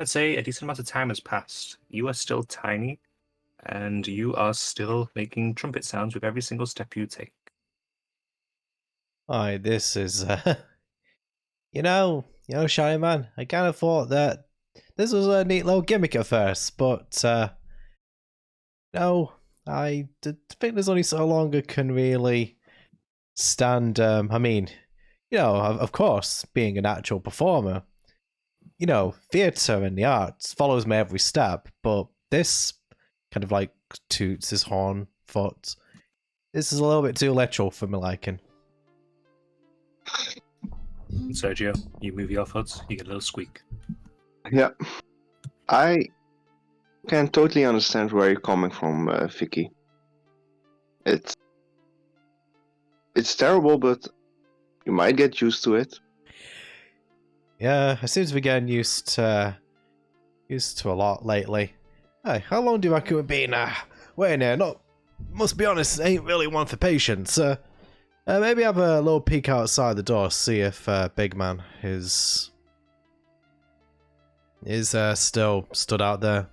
I'd say a decent amount of time has passed. You are still tiny, and you are still making trumpet sounds with every single step you take. Aye, this is, Shy Man, I kind of thought that this was a neat little gimmick at first, but, no, think there's only so long I can really stand, of course, being an actual performer, theatre and the arts follows me every step, but this kind of like toots his horn foot. This is a little bit too literal for my liking. Sergio, you move your foot, you get a little squeak. Yeah. I can totally understand where you're coming from, Vicky. It's terrible, but you might get used to it. Yeah, I seem to be getting used to a lot lately. Hey, how long do you reckon we've been waiting here? No, must be honest, ain't really one for patience. Maybe have a little peek outside the door, see if Big Man is still stood out there.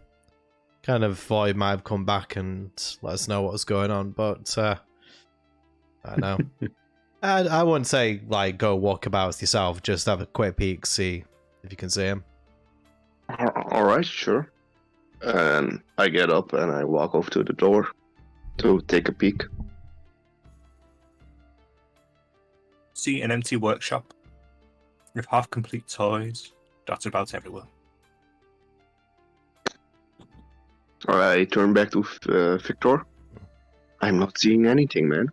Kind of thought he might have come back and let us know what was going on, but I don't know. I wouldn't say like go walk about yourself. Just have a quick peek, see if you can see him. All right, sure. And I get up and I walk over to the door to take a peek. See an empty workshop with half-complete toys dotted about everywhere. I turn back to Victor. I'm not seeing anything, man.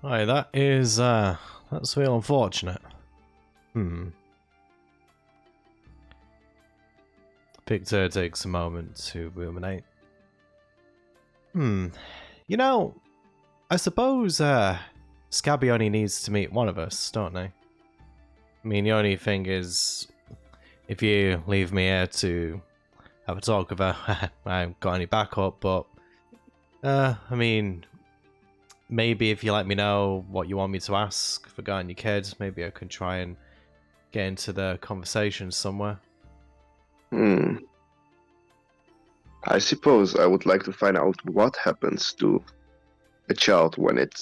Alright, that's real unfortunate. Victor takes a moment to ruminate. I suppose Scabby only needs to meet one of us, don't they? I mean, the only thing is, if you leave me here to have a talk with her, I haven't got any backup, but maybe if you let me know what you want me to ask regarding your kids, maybe I can try and get into the conversation somewhere. I suppose I would like to find out what happens to a child when it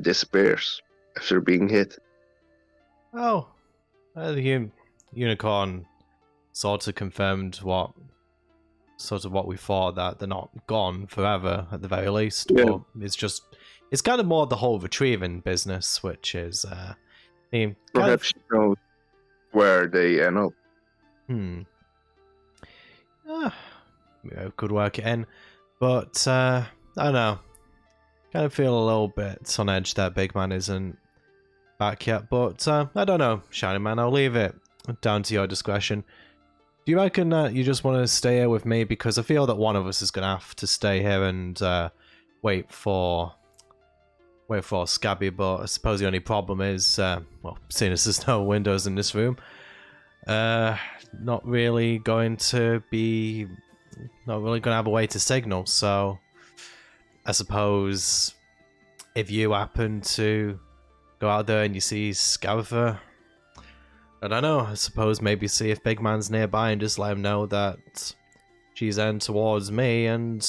disappears after being hit. Oh, the unicorn sort of confirmed what we thought, that they're not gone forever at the very least. Yeah. But it's kind of more the whole retrieving business, which is Perhaps you know where they end up. Could work it in, but I don't know. Kind of feel a little bit on edge that Big Man isn't back yet, but I don't know, Shiny Man. I'll leave it down to your discretion. Do you reckon that you just want to stay here with me? Because I feel that one of us is going to have to stay here and wait for Scabby, but I suppose the only problem is, well, seeing as there's no windows in this room, not really going to have a way to signal, so I suppose if you happen to go out there and you see Scabber, I don't know, I suppose maybe see if Big Man's nearby and just let him know that she's heading towards me and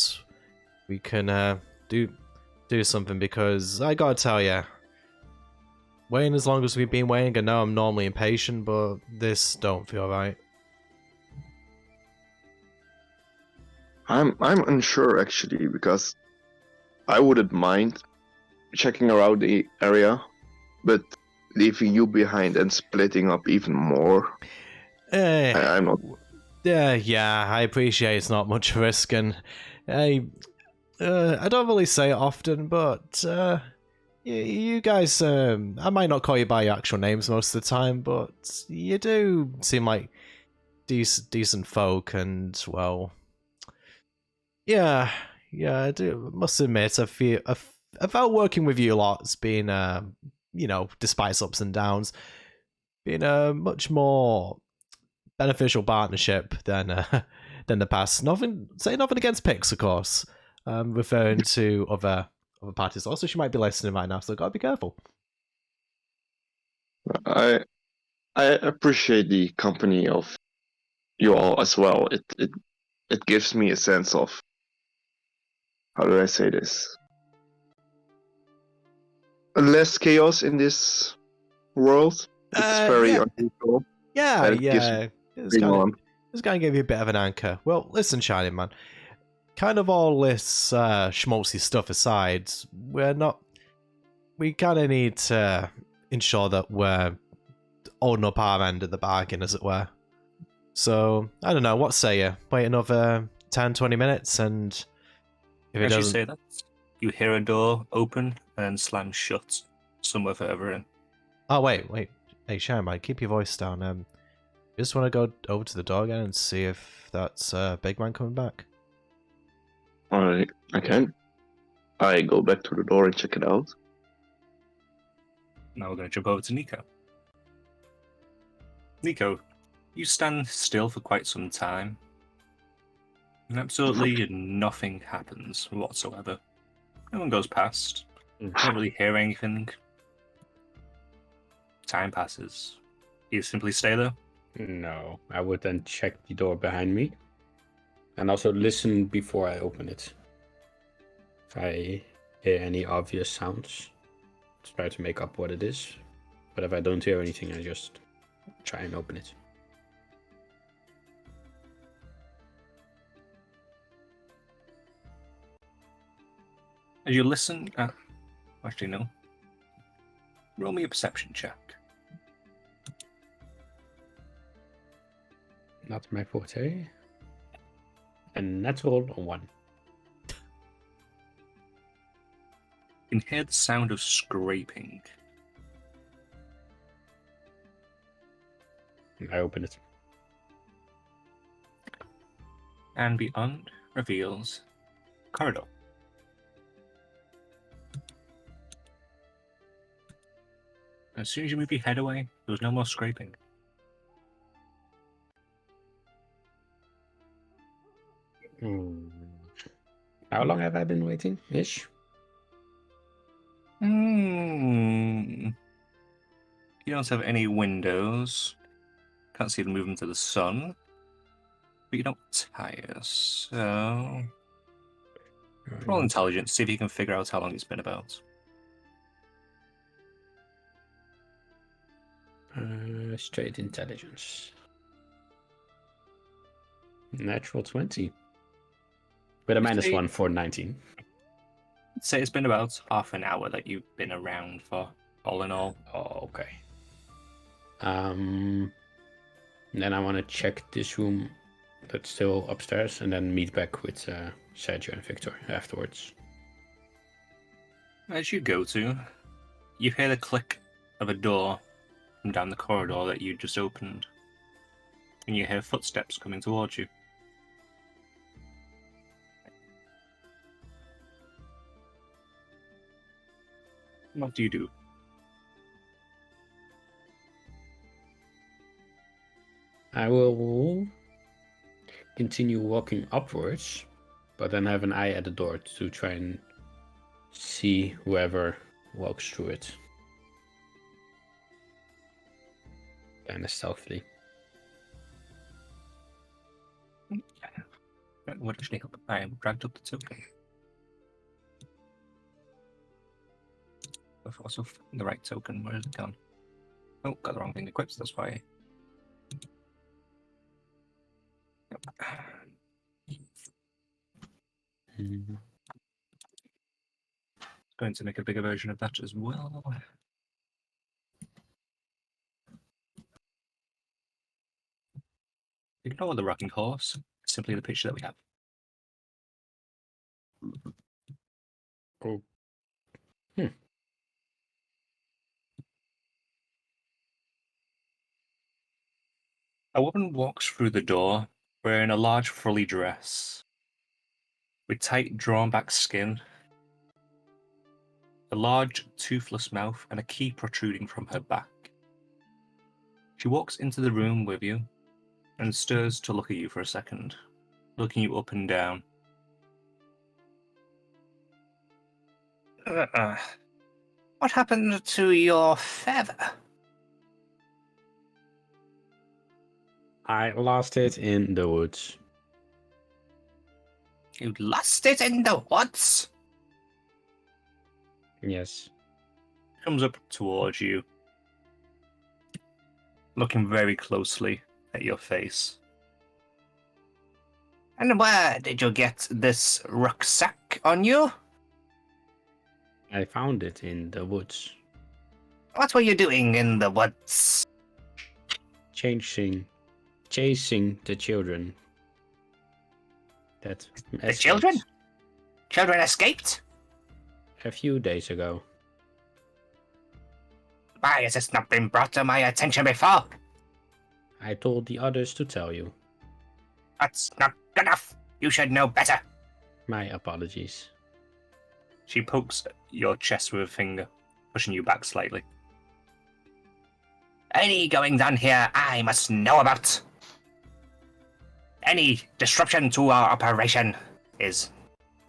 we can do something, because I gotta tell you, waiting as long as we've been waiting, I know I'm normally impatient, but this don't feel right. I'm unsure actually, because I wouldn't mind checking around the area, but leaving you behind and splitting up even more, I'm not. Yeah, I appreciate it's not much risk, and I don't really say it often, but you guys, I might not call you by your actual names most of the time, but you do seem like decent folk, and well, yeah, I do. Must admit, I felt working with you a lot. It's been, despite ups and downs, been a much more beneficial partnership than the past. Nothing against Pix, of course. Referring to other parties. Also, she might be listening right now, so gotta be careful. I appreciate the company of you all as well. It gives me a sense of, how do I say this? Less chaos in this world. It's very Yeah. unusual. Yeah, And it gives yeah. It's bring kind of on. give you a bit of an anchor. Well, listen, Shining Man. Kind of all this schmaltzy stuff aside, we kind of need to ensure that we're holding up our end of the bargain, as it were. So, I don't know, what say you? Wait another 10, 20 minutes, and if it As you doesn't... say that, you hear a door open and slam shut somewhere further in. Oh, wait. Hey, Shining Man, keep your voice down. Just want to go over to the door again and see if that's Big Man coming back. Alright, I can. I go back to the door and check it out. Now we're going to jump over to Nico. Nico, you stand still for quite some time, and absolutely nothing happens whatsoever. No one goes past. You don't really hear anything. Time passes. You simply stay there. No, I would then check the door behind me. And also listen before I open it. If I hear any obvious sounds, try to make up what it is. But if I don't hear anything, I just try and open it. As you listen, actually no. Roll me a perception check. Not my forte. And natural on 1. You can hear the sound of scraping. I open it. And beyond reveals corridor. As soon as you move your head away, there was no more scraping. How long have I been waiting? Ish? You don't have any windows. Can't see the movement of the sun. But you don't tire, so... Roll intelligence, see if you can figure out how long it's been about. Straight intelligence. Natural 20. With a -1 for 19. I'd say it's been about half an hour that you've been around for, all in all. Oh, okay. Then I want to check this room that's still upstairs and then meet back with Sergio and Victor afterwards. As you go to, you hear the click of a door from down the corridor that you just opened. And you hear footsteps coming towards you. What do you do? I will continue walking upwards, but then have an eye at the door to try and see whoever walks through it. Kind of stealthily. What actually help? I dragged up the token. I've also found the right token. Where is it gone? Oh, got the wrong thing equipped, that's why. Going to make a bigger version of that as well. Ignore the rocking horse, simply the picture that we have. Oh. A woman walks through the door wearing a large frilly dress with tight drawn back skin, a large toothless mouth, and a key protruding from her back. She walks into the room with you and stirs to look at you for a second, looking you up and down. What happened to your feather? I lost it in the woods. You lost it in the woods? Yes. Comes up towards you, looking very closely at your face. And where did you get this rucksack on you? I found it in the woods. What were you doing in the woods? Chasing the children. That The children? escaped Children escaped? a few days ago. Why has this not been brought to my attention before? I told the others to tell you. That's not good enough. You should know better. My apologies. She pokes your chest with a finger, pushing you back slightly. Any goings on here I must know about. Any disruption to our operation is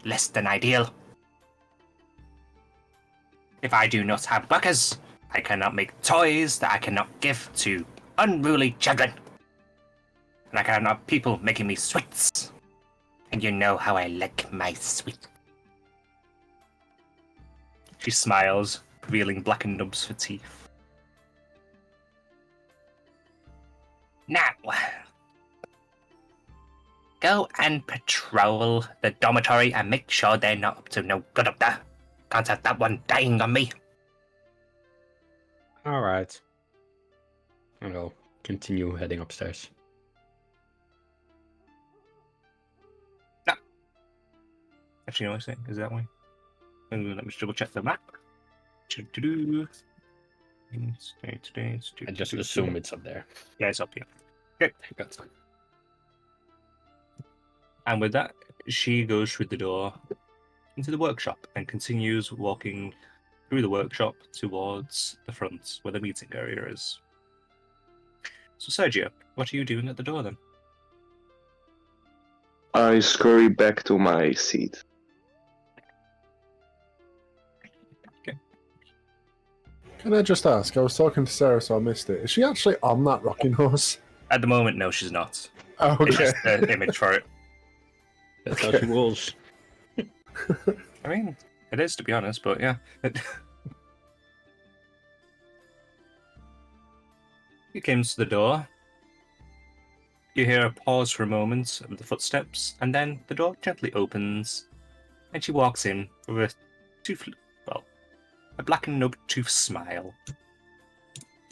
less than ideal. If I do not have workers, I cannot make toys that I cannot give to unruly children. And I cannot have people making me sweets. And you know how I like my sweet. She smiles, revealing blackened nubs for teeth. Now, go and patrol the dormitory and make sure they're not up to no good up there. Can't have that one dying on me. Alright. I'll continue heading upstairs. Actually, you know what I'm saying? Is that way? Let me just double check the map. Do-do-do. I just assume it's up there. Yeah, it's up here. Okay, Good. and with that, she goes through the door into the workshop and continues walking through the workshop towards the front where the meeting area is. So, Sergio, what are you doing at the door then? I scurry back to my seat. Can I just ask? I was talking to Sarah, so I missed it. Is she actually on that rocking horse? At the moment, no, she's not. Oh, It's okay. just the image for it. That's how she rolls. I mean, it is, to be honest, but yeah. You came to the door. You hear a pause for a moment of the footsteps, and then the door gently opens, and she walks in with a black and nub-toothed smile.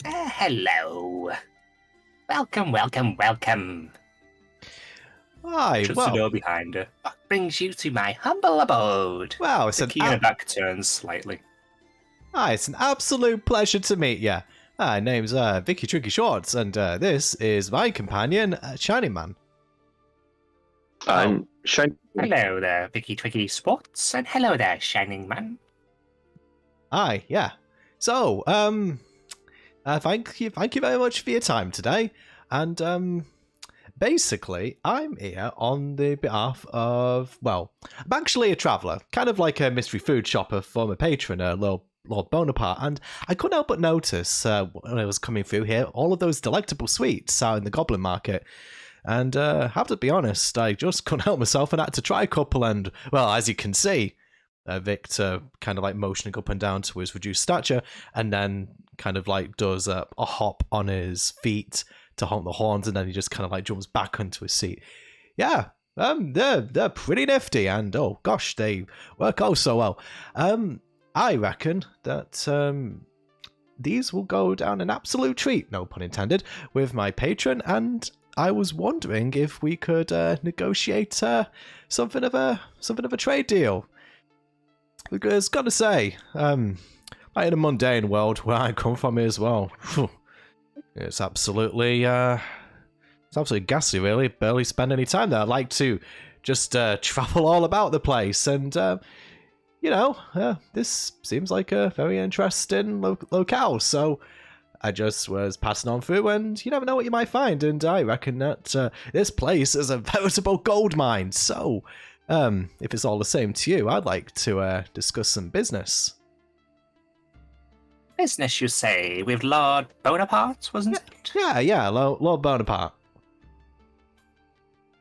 Hello. Welcome, welcome, welcome. Hi, Shuts the well, door behind her. What brings you to my humble abode? wow, it's The an, key in her back turns slightly. it's an absolute pleasure to meet you. My name's Vicky Tricky Shorts, and this is my companion, Shining Man. I'm shining. Hello there, Vicky Twiggy Sports, and hello there, Shining Man. Hi, yeah. So, thank you very much for your time today. And, basically, I'm here on the behalf of, well, I'm actually a traveller, kind of like a mystery food shopper, former patron, Lord Bonaparte, and I couldn't help but notice, when I was coming through here, all of those delectable sweets out in the Goblin Market. And, have to be honest, I just couldn't help myself and had to try a couple, and, well, as you can see, Victor kind of like motioning up and down to his reduced stature, and then kind of like does a hop on his feet to honk the horns, and then he just kind of like jumps back onto his seat. Yeah, they're pretty nifty, and oh gosh, they work oh so well. I reckon that these will go down an absolute treat, no pun intended, with my patron, and I was wondering if we could negotiate something of a trade deal. Because, gotta say, like in a mundane world where I come from as well, it's absolutely ghastly, really. Barely spend any time there. I like to just travel all about the place, and this seems like a very interesting locale. So I just was passing on through, and you never know what you might find. And I reckon that this place is a veritable gold mine. So. If it's all the same to you, I'd like to discuss some business. Business, you say, with Lord Bonaparte, wasn't it? Yeah, Lord Bonaparte.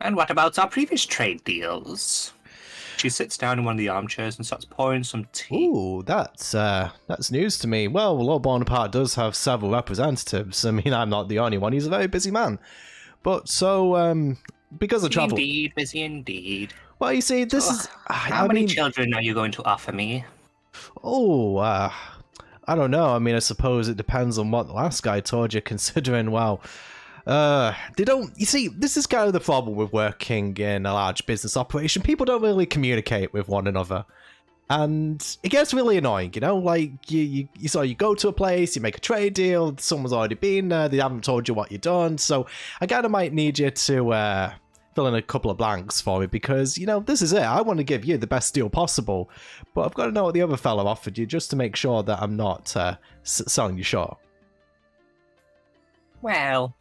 And what about our previous trade deals? She sits down in one of the armchairs and starts pouring some tea. Ooh, that's news to me. Well, Lord Bonaparte does have several representatives. I mean, I'm not the only one. He's a very busy man. But so, because of travel... Indeed, busy indeed. Well, you see, this is... How many children are you going to offer me? Oh, I don't know. I mean, I suppose it depends on what the last guy told you, considering, well... they don't... You see, this is kind of the problem with working in a large business operation. People don't really communicate with one another. And it gets really annoying, you know? Like, you go to a place, you make a trade deal, someone's already been there, they haven't told you what you've done, so I kind of might need you to fill in a couple of blanks for me, because, you know, this is it. I want to give you the best deal possible, but I've got to know what the other fellow offered you just to make sure that I'm not selling you short. Well,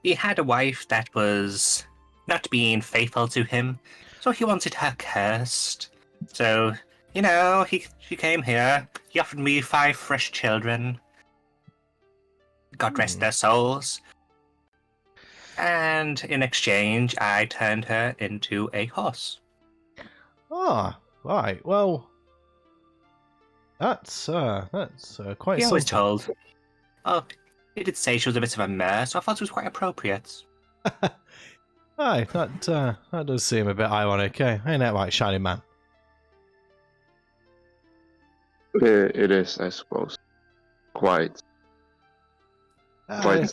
he had a wife that was not being faithful to him, so he wanted her cursed. So, you know, she came here, he offered me 5 fresh children. God rest their souls. And in exchange, I turned her into a horse. Ah, right. Well, that's quite He was something. told. Oh, he did say she was a bit of a mare, so I thought it was quite appropriate. Aye, that does seem a bit ironic, eh? Ain't that right, shiny man? It is, I suppose. Quite Aye,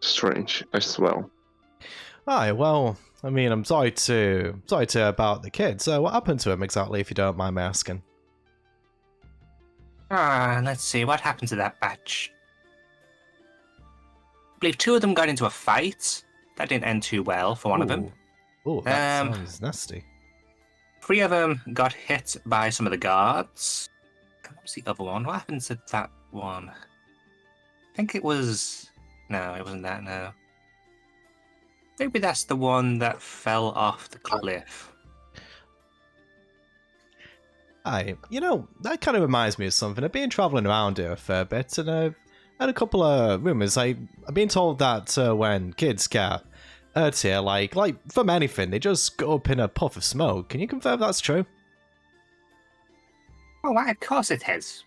strange as well. aye, well, I mean, I'm sorry to hear about the kid. So, what happened to him exactly, if you don't mind me asking? Let's see, what happened to that batch? I believe 2 of them got into a fight. That didn't end too well for one of them. Oh, that sounds nasty. 3 of them got hit by some of the guards. What was the other one? What happened to that one? I think it was... No, it wasn't that, no. Maybe that's the one that fell off the cliff. Aye, you know, that kind of reminds me of something. I've been travelling around here a fair bit, and I've had a couple of rumours. I've been told that when kids get hurt here, like from anything, they just go up in a puff of smoke. Can you confirm that's true? Oh, why, of course it is.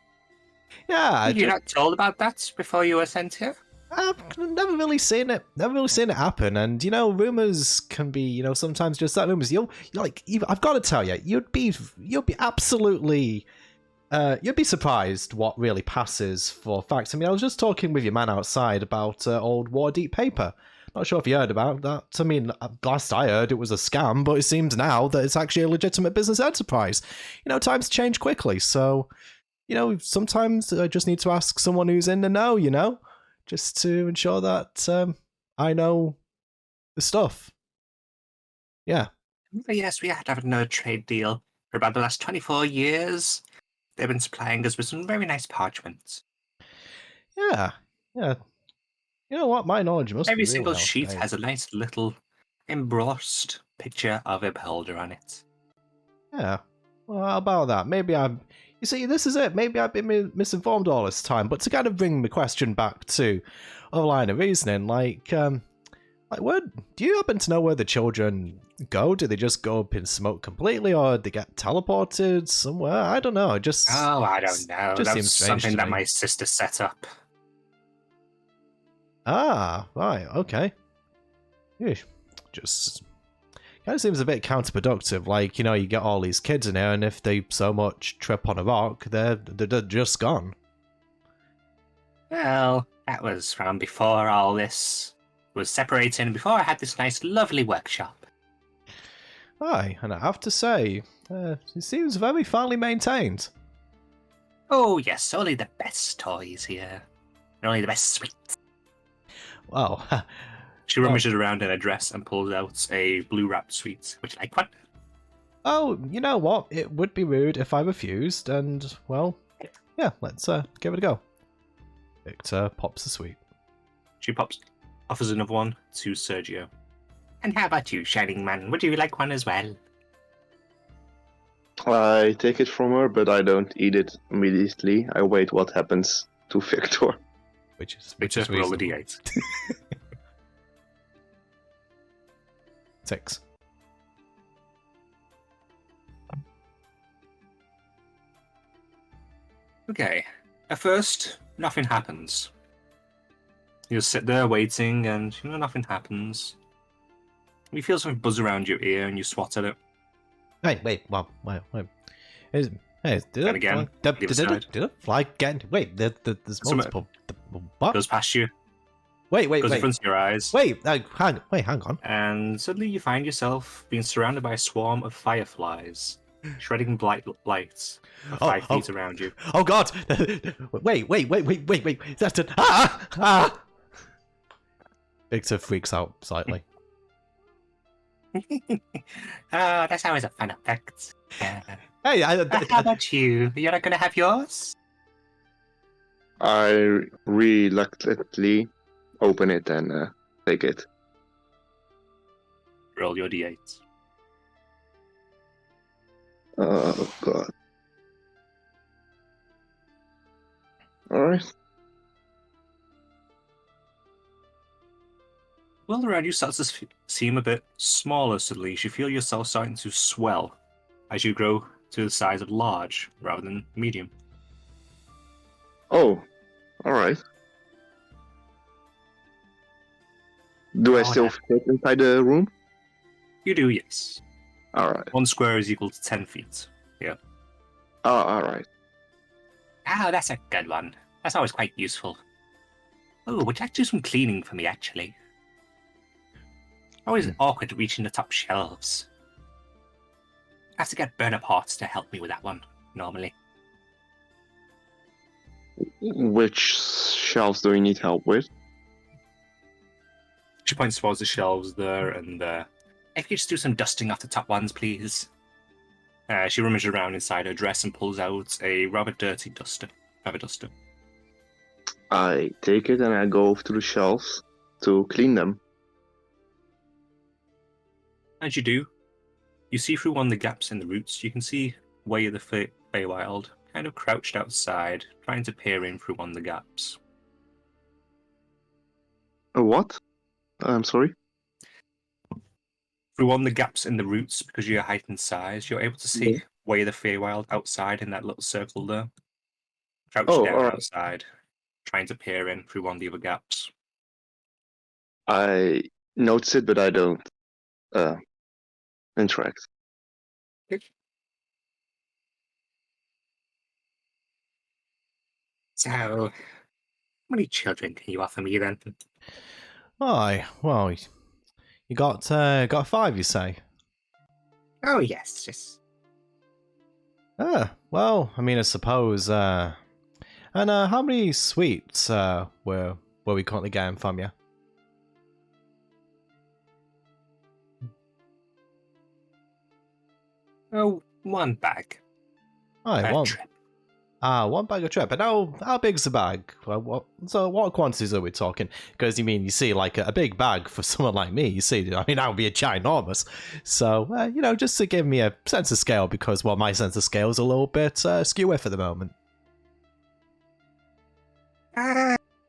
Yeah, Were you not told about that before you were sent here? I've never really seen it. Never really seen it happen. And you know, rumors can be, you know, sometimes just that rumors. I've got to tell you, you'd be absolutely, you'd be surprised what really passes for facts. I mean, I was just talking with your man outside about old War Deep paper. Not sure if you heard about that. I mean, last I heard, it was a scam, but it seems now that it's actually a legitimate business enterprise. You know, times change quickly, so you know, sometimes I just need to ask someone who's in the know. You know. Just to ensure that I know the stuff. Yeah. But yes, we had to have another trade deal. For about the last 24 years, they've been supplying us with some very nice parchments. Yeah. You know what? My knowledge must be Every really single out of sheet date. has a nice little embossed picture of a beholder on it. Yeah. Well, how about that? Maybe I'm... You see, this is it. Maybe I've been misinformed all this time. But to kind of bring the question back to a line of reasoning, where do you happen to know where the children go? Do they just go up in smoke completely, or do they get teleported somewhere? I don't know. I don't know. Just That seems was strange something to that me. my sister set up. Ah, right, okay. Eesh. Just kind of seems a bit counterproductive. Like, you know, you get all these kids in here, and if they so much trip on a rock, they're just gone. Well, that was from before all this was separated, and before I had this nice, lovely workshop. Aye, and I have to say, it seems very finely maintained. Oh yes, only the best toys here. And only the best sweets. Well, She rummages around in a dress and pulls out a blue wrapped sweet. Would you like one? oh, you know what? It would be rude if I refused, and, well, yeah, let's give it a go. Victor pops the sweet. She offers another one to Sergio. And how about you, Shining Man? Would you like one as well? I take it from her, but I don't eat it immediately. I wait what happens to Victor. Which is Just roll a reasonable. d8. sticks. Okay. At first, nothing happens. You just sit there waiting, and nothing happens. You feel something buzz around your ear, and you swat at it. Wait. Hey, did And it again, fly? the other side. Did it fly again? Wait, there's multiple. What? Goes past you, Wait. goes in front of your eyes, Hang on. and suddenly you find yourself being surrounded by a swarm of fireflies, shredding bright lights 5 feet around you. Oh God! Wait! That's it! Ah! Victor freaks out slightly. Oh, that's always a fun effect. Hey, How about you? You're not gonna have yours? I reluctantly open it and take it. Roll your d8. Oh God. Alright. World around you starts to seem a bit smaller suddenly. You feel yourself starting to swell as you grow to the size of large rather than medium. Oh, alright. Do I still fit inside the room? You do, yes. Alright. 1 square is equal to 10 feet. Yeah. Oh, alright. Oh, that's a good one. That's always quite useful. Oh, would you like to do some cleaning for me, actually? Always awkward reaching the top shelves. I have to get burner parts to help me with that one, normally. Which shelves do you need help with? She points towards the shelves there and there. If you just do some dusting off the top ones, please. She rummages around inside her dress and pulls out a rather dirty duster. I take it and I go over to the shelves to clean them. As you do, you see through one of the gaps in the roots. You can see Way of the Feywild kind of crouched outside, trying to peer in through one of the gaps. What? I'm sorry? Through one of the gaps in the roots, because of your height and size, you're able to see Way of the Feywild outside in that little circle there. Crouched down alright. outside, trying to peer in through one of the other gaps. I notice it, but I don't interact. So, how many children can you offer me then? Aye, well, you got 5, you say? Oh yes, just Well, I mean, I suppose. And how many sweets were we currently getting from you? one bag. Aye, A one. trip. 1 bag of trip. And how big's the bag? What quantities are we talking? Because you see, like a big bag for someone like me. You see, I mean, that would be a ginormous. So just to give me a sense of scale, because my sense of scale is a little bit skew for the moment.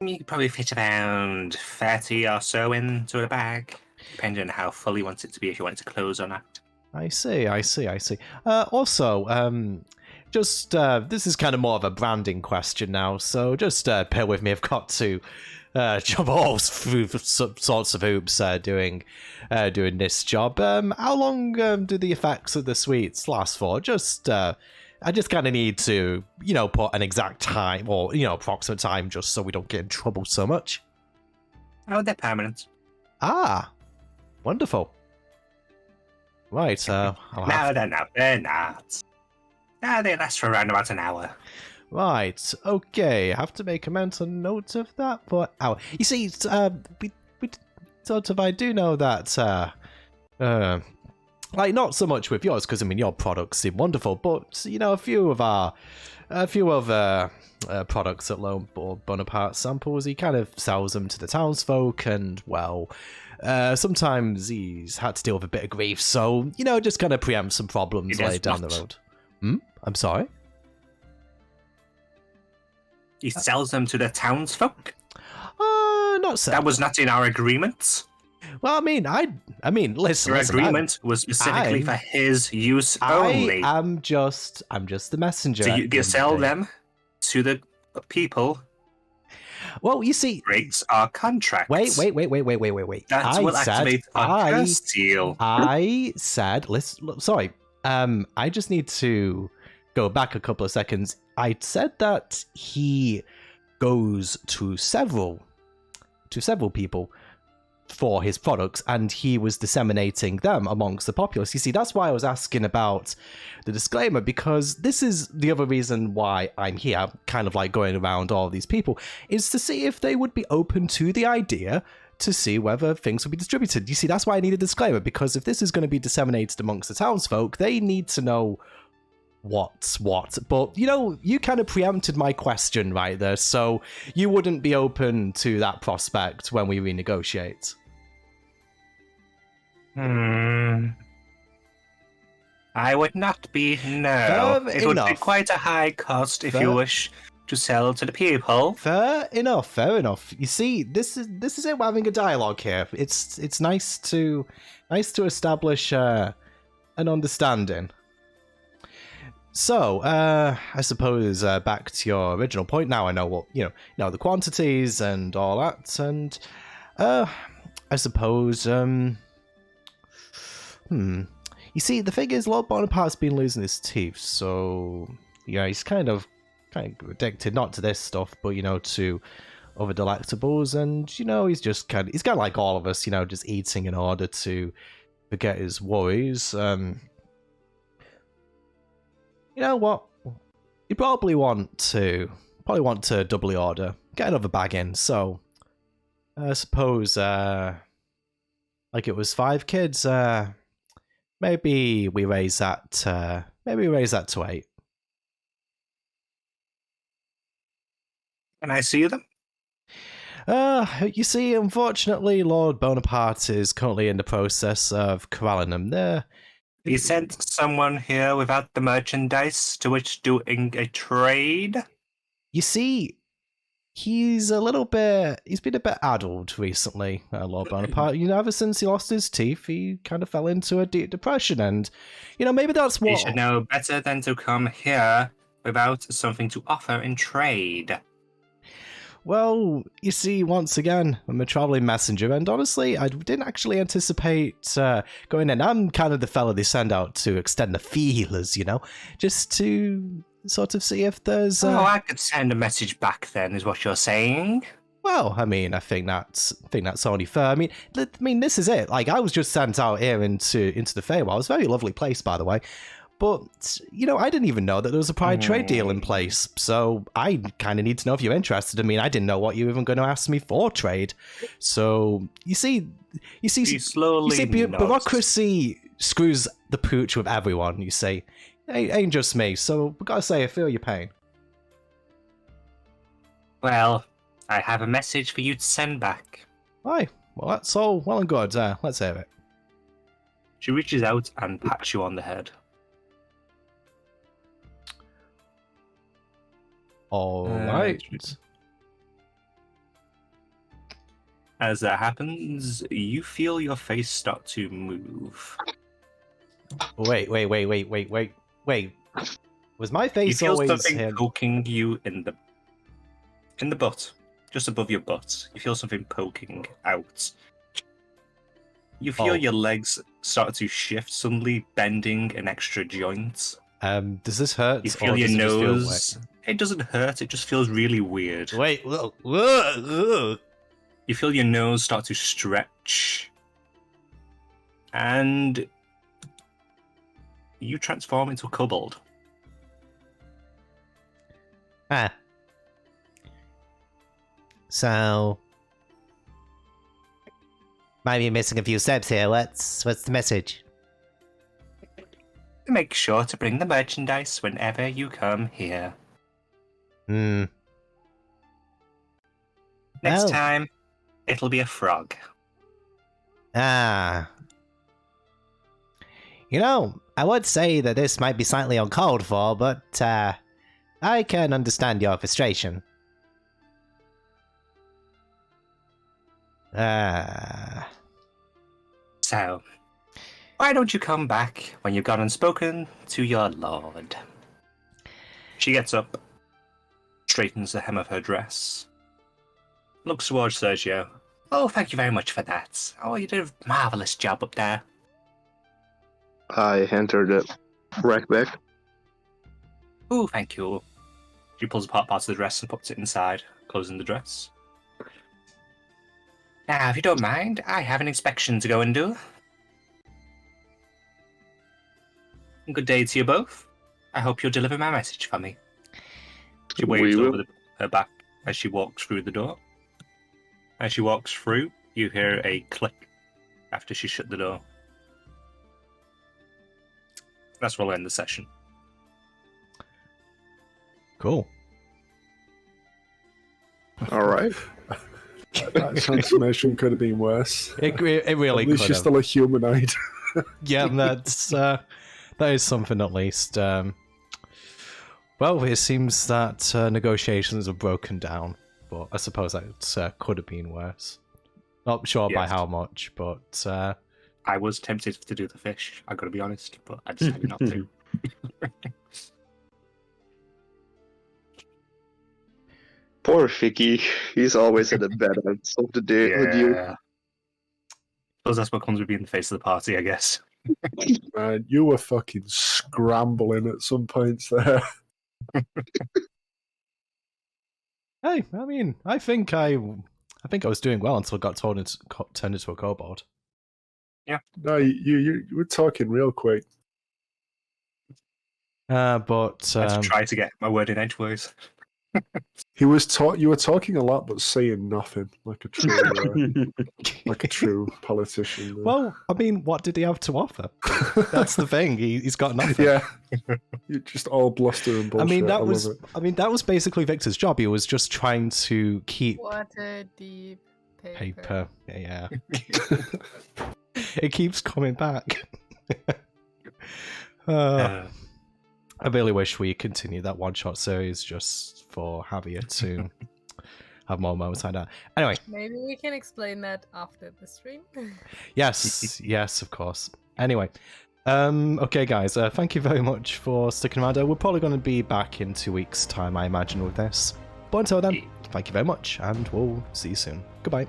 You could probably fit around 30 or so into a bag, depending on how full you want it to be, if you want it to close or not. I see. Also, this is kind of more of a branding question now, so just bear with me. I've got to jump all through sorts of hoops doing this job. How long do the effects of the sweets last for? I just kind of need to, put an exact time or, approximate time just so we don't get in trouble so much. Oh, they're permanent. Ah, wonderful. Right, No, they're not. They're not. No, they last for around about an hour. Right, okay, I have to make a mental note of that for hour. You see, I do know that, like, not so much with yours, because, your products seem wonderful, but, a few other products at Lone Bonaparte Samples, he kind of sells them to the townsfolk, and, well, sometimes he's had to deal with a bit of grief, so, just kind of preempt some problems later down the road. I'm sorry? He sells them to the townsfolk? Not so. That was not in our agreement. Well, I I mean, listen, Your listen. agreement was specifically for his use only. I'm just the messenger. So at you the end of sell the day. them to the people. Well, you see, Breaks our contract. wait. That will activate our curse deal. I said, listen, sorry. I just need to go back a couple of seconds. I said that he goes to several people for his products, and he was disseminating them amongst the populace. You see, that's why I was asking about the disclaimer, because this is the other reason why I'm here, kind of like going around all these people, is to see if they would be open to the idea to see whether things will be distributed. You see, that's why I need a disclaimer, because if this is going to be disseminated amongst the townsfolk, they need to know what's what. But, you know, you kind of preempted my question right there, so you wouldn't be open to that prospect when we renegotiate. I would not be, no. Fair It would be enough. quite a high cost if Fair- you wish to sell to the people. Fair enough. You see, this is it. We're having a dialogue here. It's nice to establish an understanding. So, I suppose back to your original point. Now I know what the quantities and all that, and I suppose You see, the thing is, Lord Bonaparte's been losing his teeth, so yeah, he's kind of addicted, not to this stuff, but to other delectables, and he's kind of like all of us, just eating in order to forget his worries. You know what? You probably want to doubly order, get another bag in. So I suppose like it was 5 kids. Maybe we raise that to 8. Can I see them? You see, unfortunately, Lord Bonaparte is currently in the process of corralling them there. He sent someone here without the merchandise to which doing a trade. You see, he's been a bit addled recently, Lord Bonaparte. Ever since he lost his teeth, he kind of fell into a deep depression, and maybe that's what He should know better than to come here without something to offer in trade. Well, you see, once again, I'm a traveling messenger, and honestly, I didn't actually anticipate going in. I'm kind of the fella they send out to extend the feelers, just to sort of see if there's. I could send a message back then, is what you're saying. Well, I mean, I think that's only fair. I mean, this is it. Like, I was just sent out here into the Feywild. It's a very lovely place, by the way. But, I didn't even know that there was a prior trade deal in place, so I kind of need to know if you're interested. I mean, I didn't know what you were even going to ask me for trade. So, you see, bureaucracy screws the pooch with everyone, you see. Ain't just me, so I've got to say, I feel your pain. Well, I have a message for you to send back. Aye, well, that's all well and good. Let's hear it. She reaches out and pats you on the head. All right. As that happens, you feel your face start to move. Wait. Was my You face feel always something him? poking you in the butt, just above your butt. You feel something poking out. You feel your legs start to shift, suddenly bending an extra joint. Does this hurt? You feel or your does it just feel nose. It doesn't hurt. It just feels really weird. wet? Wait. You feel your nose start to stretch, and you transform into a kobold. So, might be missing a few steps here. What's the message? Make sure to bring the merchandise whenever you come here. Next Well. time, it'll be a frog. I would say that this might be slightly uncalled for, but I can understand your frustration. Sounds So, why don't you come back when you've gone and spoken to your lord? She gets up, straightens the hem of her dress, looks towards Sergio. Oh, thank you very much for that. Oh, you did a marvellous job up there. I hand her the rack back. Oh, thank you. She pulls apart parts of the dress and puts it inside, closing the dress. Now, if you don't mind, I have an inspection to go and do. Good day to you both. I hope you'll deliver my message for me. She waves over her back as she walks through the door. As she walks through, you hear a click after she shut the door. That's where we'll end the session. Cool. All right. That transformation could have been worse. It really At least could you're have. still a humanoid. Yeah, that is something at least. Well, it seems that negotiations have broken down, but I suppose that could have been worse. Not sure by Yes. how much, but I was tempted to do the fish, I gotta be honest, but I decided not to. Poor Vicky. He's always at the bad end of the day with you. Yeah. Suppose that's what comes with being the face of the party, I guess. Man, you were fucking scrambling at some points there. hey, I mean, I think I was doing well until I got turned into a kobold. No, you were talking real quick. But I had to try to get my word in edgeways. You were talking a lot, but saying nothing, like a true politician. well, I mean, what did he have to offer? That's the thing. He's got nothing. Yeah, you're just all bluster and bullshit. I mean, that was basically Victor's job. He was just trying to keep What a deep paper. Yeah. It keeps coming back. I really wish we continued that one-shot series just for Javier to have more moments like that. Anyway, Maybe we can explain that after the stream. yes, of course. Anyway, okay, guys, thank you very much for sticking around. We're probably going to be back in 2 weeks' time, I imagine, with this. But until then, thank you very much, and we'll see you soon. Goodbye.